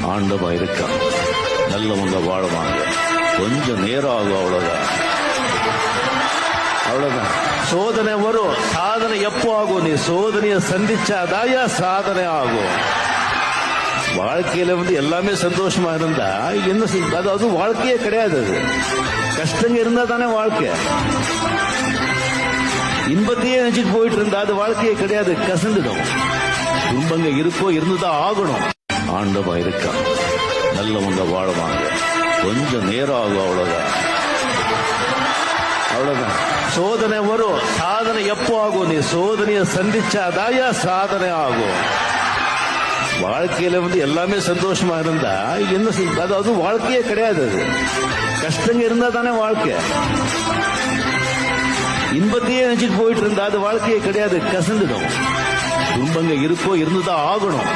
ஆண்டவன் இருக்கான். நல்லவங்க வாழ்வாங்க. கொஞ்சம் நேரம் ஆகும், அவ்வளவுதான். அவ்வளவுதான். சோதனை வரும். சாதனை எப்போ ஆகும்? நீ சோதனையை சந்திச்சாதாயா சாதனை ஆகும். வாழ்க்கையில எல்லாமே சந்தோஷமா இருந்தா என்ன அது வாழ்க்கையே கிடையாது. அது கஷ்டங்க இருந்தா தானே வாழ்க்கை. இன்பத்தையே நினைச்சிட்டு போயிட்டு இருந்தா அது வாழ்க்கையே கிடையாது, கசந்துடும். துன்பங்க இருக்கோ இருந்துதான் ஆகணும். ஆண்டவன் இருக்கான். நல்லவங்க வாழ்வாங்க. கொஞ்சம் நேரம் ஆகும், அவ்வளவுதான். அவ்வளவுதான். சோதனை வரும். சாதனை எப்போ ஆகும்? நீ சோதனையை சந்திச்சாதாயா சாதனை ஆகும். வாழ்க்கையில எல்லாமே சந்தோஷமா இருந்தா என்ன அது வாழ்க்கையே கிடையாது. அது கஷ்டங்க இருந்தா தானே வாழ்க்கை. இன்பத்தையே நினைச்சிட்டு போயிட்டு இருந்தா அது வாழ்க்கையே கிடையாது, கசந்துடும். துன்பங்க இருக்கோ இருந்துதான் ஆகணும்.